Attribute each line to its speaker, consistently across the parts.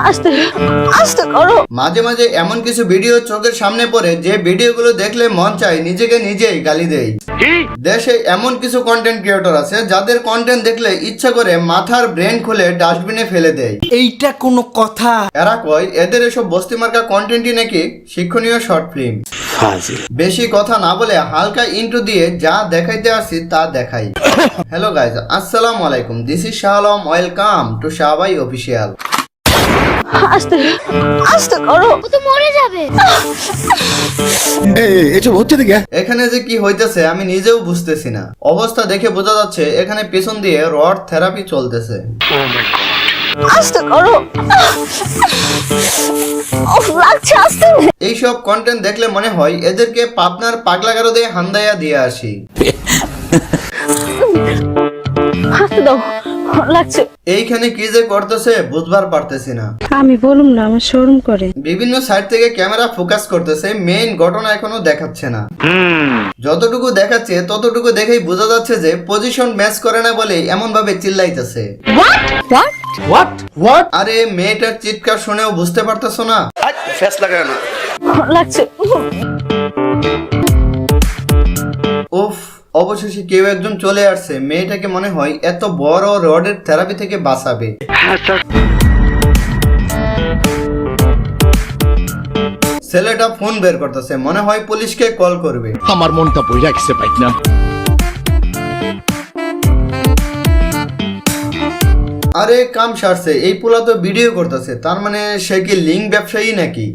Speaker 1: আস্তে আস্তে করো।
Speaker 2: মাঝে মাঝে এমন কিছু ভিডিও চোখের সামনে পড়ে যে ভিডিওগুলো দেখলে মন চায় নিজেকে নিজেই গালি দেই। দেশে এমন কিছু কন্টেন্ট ক্রিয়েটর আছে যাদের কন্টেন্ট দেখলে ইচ্ছা করে মাথার ব্রেন খুলে ডাস্টবিনে ফেলে দেয়।
Speaker 3: এইটা কোনো কথা?
Speaker 2: এরা কয় এদের এসব বস্তি মার্কা কন্টেন্টই নাকি শিক্ষণীয় শর্ট ফিল্ম। বেশি কথা না বলে হালকা ইন্ট্রো দিয়ে যা দেখাইতে আসি তা দেখাই। হ্যালো গাইজ, আসসালামু আলাইকুম, this is Shah Alam, welcome to Shahbhai official.
Speaker 1: আস্তে আস্তে করো, ও তো মরে যাবে।
Speaker 2: এখানে যে কি হইতেছে আমি নিজেও বুঝতেছি না। অবস্থা দেখে বোঝা যাচ্ছে এখানে পেছন দিয়ে রড থেরাপি চলতেছে।
Speaker 1: আস্তে করো, লাগছে আস্তে।
Speaker 2: এইসব কন্টেন্ট দেখলে মনে হয় এদেরকে পাবনার পাগলাগারো দিয়ে হান্দাইয়া দিয়ে আসি।
Speaker 1: আস্তে দাও, লাগছে।
Speaker 2: এইখানে কি যে করতেছে বুঝবার পারতেছি না।
Speaker 1: আমি বলুম না, আমার শরম করে।
Speaker 2: বিভিন্ন সাইড থেকে ক্যামেরা ফোকাস করতেছে, মেইন ঘটনা এখনো দেখাচ্ছে না। যতটুকু দেখাচ্ছে ততটুকু দেখেই বোঝা যাচ্ছে যে পজিশন ম্যাচ করে না বলে এমন ভাবে চিল্লাইতেছে। আরে মেয়েটার চিৎকার শুনেও বুঝতে পারতেছো না?
Speaker 1: লাগছে।
Speaker 2: উফ, অবশেষে কেউ একজন চলে আসছে। মেয়েটাকে মনে হয় এত বড় রডের থেরাপি থেকে বাঁচাবে। ছেলেটা ফোন বের করতেছে, মনে হয় পুলিশকে কল করবে।
Speaker 4: আমার মনটা বইরা গেছে পাইক না।
Speaker 2: আরে কাম সারছে, এই পোলা তো ভিডিও করতেছে, তার মানে সে কি লিঙ্ক ব্যবসায়ী নাকি?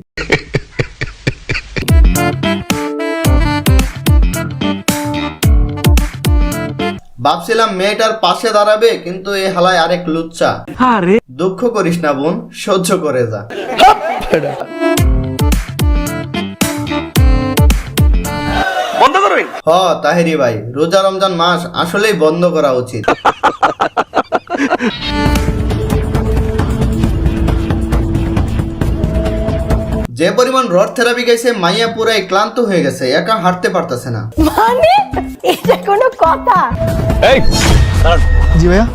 Speaker 2: ভাবছিলাম মেয়েটার পাশে দাঁড়াবে, কিন্তু এই হালায় আরেক লুচ্চা। দুঃখ করিস না বোন, সহ্য করে যা।
Speaker 5: বন্ধ করবেন?
Speaker 2: তাহেরি ভাই, রোজা রমজান মাস আসলেই বন্ধ করা উচিত। যে পরিমাণ রড থেরাপি গেছে, মাইয়া পুরাই ক্লান্ত হয়ে গেছে, একা হাঁটতে পারতেছে না।
Speaker 1: মানে এটা কোনো কথা?
Speaker 4: এই জি ভাইয়া,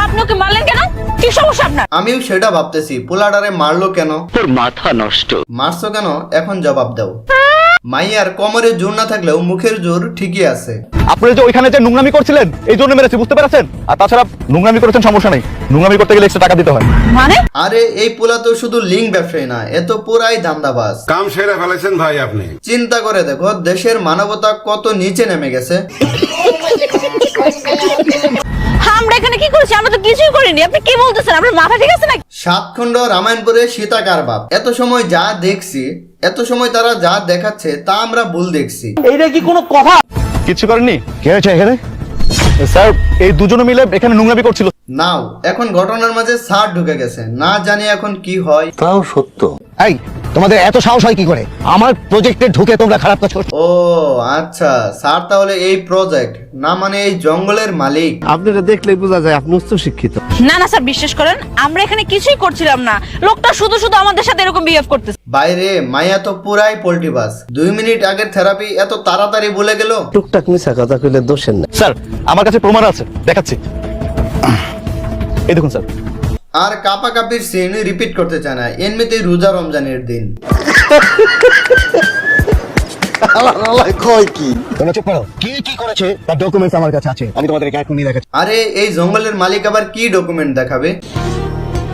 Speaker 1: আপনি ওকে মারলেন কেন? কি সমস্যা আপনার?
Speaker 2: আমিও সেটা ভাবতেছি, পোলাডারে মারলো কেন?
Speaker 5: তোর মাথা নষ্ট।
Speaker 2: মারছো কেন এখন জবাব দাও। মাইয়ার কোমরে জোর না থাকলেও মুখের জোর ঠিকই আছে।
Speaker 4: আপনারা যে ওইখানে যে নোংরামি করছিলেন এই জন্য মেরেছি, বুঝতে পেরেছেন? আর তাছাড়া নোংরামি করেছেন সমস্যা নেই, নোংরামি করতে গেলে এক্সট্রা টাকা দিতে হয়।
Speaker 1: মানে
Speaker 2: আরে এই পোলা তো শুধু লিঙ্ক ব্যবসায়ী না, এ তো পুরাই দান্দাবাজ।
Speaker 6: কাম সেরে ফেলেছেন ভাই আপনি।
Speaker 2: চিন্তা করে দেখো দেশের মানবতা কত নিচে নেমে গেছে।
Speaker 1: আমরা এখানে কি করেছি? আমরা তো কিছুই করিনি। আপনি কি বলতেছেন? আপনার মাথা ঠিক আছে নাকি?
Speaker 2: সাতখণ্ড রামায়ণপুরে সীতাকার বাপ। এত সময় যা দেখছি, এত সময় তারা যা দেখাচ্ছে তা আমরা ভুল দেখছি।
Speaker 3: এইটা কি কোনো কথা?
Speaker 4: কিচ্ছু করেননি? কে হয়েছে এখানে? স্যার, এই দুজনে মিলে এখানে নোংরামি করছিল।
Speaker 2: নাও এখন ঘটনার মাঝে সার ঢুকে গেছে, না জানি এখন কি হয়।
Speaker 7: তাও সত্য।
Speaker 4: এই তোমাদের এত সাহস হয় কি করে আমার প্রজেক্টে ঢুকে তোমরা খারাপ কাজ করছো?
Speaker 2: ও আচ্ছা, স্যার তাহলে এই প্রজেক্ট না মানে এই জঙ্গলের মালিক।
Speaker 7: আপনারা দেখলেই বোঝা যায় আপনি উচ্চ শিক্ষিত।
Speaker 1: না না স্যার, বিশ্বাস করেন আমরা এখানে কিছুই করছিলাম না। লোকটা শুধু শুধু আমাদের সাথে এরকম বিহেভ করতেছে।
Speaker 2: বাইরে মাইয়া তো পুরাই পোল্টিবাস। 2 মিনিট আগের থেরাপি এত তাড়াতাড়ি ভুলে গেল।
Speaker 7: টুকটাক মিছা কথা কইলে দোষের না।
Speaker 4: স্যার, আমার কাছে প্রমাণ আছে, দেখাচ্ছি। এই দেখুন স্যার।
Speaker 2: আর কাপাকাপির সিন রিপিট করতে চায় না, এমনিতেই রোজা রমজানের দিন।
Speaker 7: কয় কি?
Speaker 4: তোমরা চুপ করো। কি কি করেছে তার ডকুমেন্টস আমার কাছে আছে, আমি তোমাদেরকে এখনই দেখাচ্ছি।
Speaker 2: আরে এই জঙ্গলের মালিক আবার কি ডকুমেন্ট দেখাবে?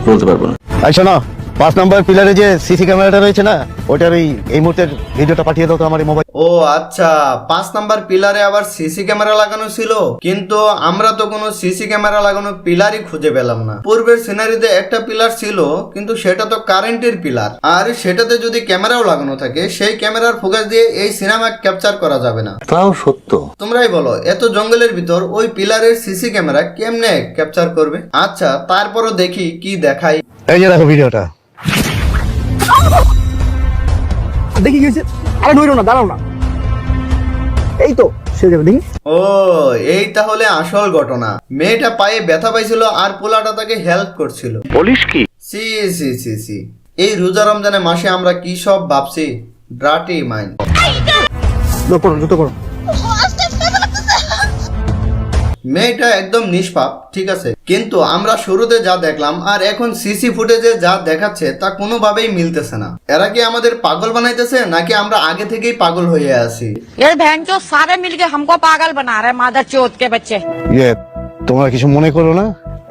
Speaker 7: বলতে পারবো না।
Speaker 4: এই শোনো, 5 নম্বর পিলারে যে সিসি ক্যামেরাটা রয়েছে না, ওটার এই মুহূর্তের ভিডিওটা পাঠিয়ে দাও তো আমার মোবাইল।
Speaker 2: ও আচ্ছা, 5 নাম্বার পিলারে আবার সিসি ক্যামেরা লাগানো ছিল, কিন্তু আমরা তো কোনো সিসি ক্যামেরা লাগানো পিলারই খুঁজে পেলাম না। পূর্বের সিনারিতে একটা পিলার ছিল, কিন্তু সেটা তো কারেন্টের পিলার, আর সেটাতে যদি ক্যামেরাও লাগানো থাকে সেই ক্যামেরার ফোকাস দিয়ে এই সিনেমা ক্যাপচার করা যাবে না।
Speaker 7: তাও সত্য।
Speaker 2: তোমরাই বলো, এত জঙ্গলের ভিতর ওই পিলারের সিসি ক্যামেরা কেমনে ক্যাপচার করবে? আচ্ছা তারপরও দেখি কি দেখাই।
Speaker 4: এই যে দেখো ভিডিওটা। দেখি গেছে। আরে নইরো না, দাঁড়াও না। এই তো সে যাবে, দেখি।
Speaker 2: ও এই তাহলে আসল ঘটনা। মেয়েটা পায়ে ব্যথা পাইছিল আর পোলাটা তাকে হেল্প করছিল।
Speaker 5: বলিস কি?
Speaker 2: সি সি সি সি, এই রোজা রমজানের মাসে আমরা কি সব ভাবছি। ড্রাটি মাইন্ড।
Speaker 4: জুতো পরো।
Speaker 2: মেয়েটা একদম নিষ্পাপ, ঠিক আছে, কিন্তু আমরা শুরুতে যা দেখলাম আর এখন সিসি ফুটেজে যা দেখাচ্ছে তা কোনোভাবেই মিলতেছে না। এরা কি আমাদের পাগল বানাইতেছে নাকি আমরা আগে থেকেই পাগল হয়ে আছি?
Speaker 8: ये बहन चो सारे मिलके हमको पागल बना रहे मादर चोत के बच्चे।
Speaker 9: ইয়ে তোমরা কিছু মনে করো না,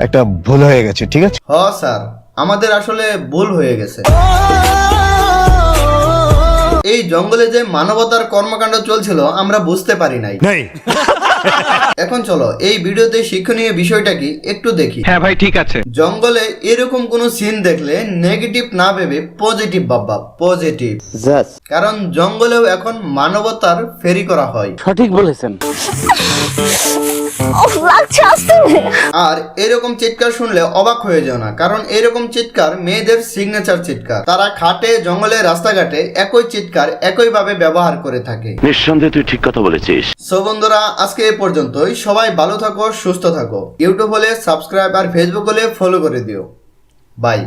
Speaker 9: একটা ভুল হয়ে গেছে, ঠিক আছে?
Speaker 2: হ স্যার, আমাদের আসলে ভুল হয়ে গেছে। এই জঙ্গলে যে মানবতার কর্মকাণ্ড চলছিল আমরা বুঝতে পারি নাই। এখন চলো এই ভিডিওতে শিক্ষণীয় বিষয়টা কি একটু দেখি।
Speaker 5: হ্যাঁ ভাই ঠিক আছে।
Speaker 2: জঙ্গলে এরকম কোন সিন দেখলে নেগেটিভ না ভেবে পজিটিভ ভাববা, পজিটিভ।
Speaker 7: জাস্ট
Speaker 2: কারণ জঙ্গলেও এখন মানবতার ফেরি করা হয়।
Speaker 7: সঠিক বলেছেন।
Speaker 2: আর এরকম চিৎকার শুনলে অবাক হয়ে যাও না, কারণ এরকম চিৎকার মেয়েদের সিগনেচার চিৎকার। তারা খাটে, জঙ্গলে, রাস্তাঘাটে একই চিৎকার একই ভাবে ব্যবহার করে থাকে।
Speaker 5: নিঃসন্দেহে তুই ঠিক কথা বলেছিস।
Speaker 2: সো বন্ধুরা, আজকে এ পর্যন্তই। সবাই ভালো থাকো, সুস্থ থাকো। ইউটিউব হলে সাবস্ক্রাইব আর ফেসবুক হলে ফলো করে দিও। বাই।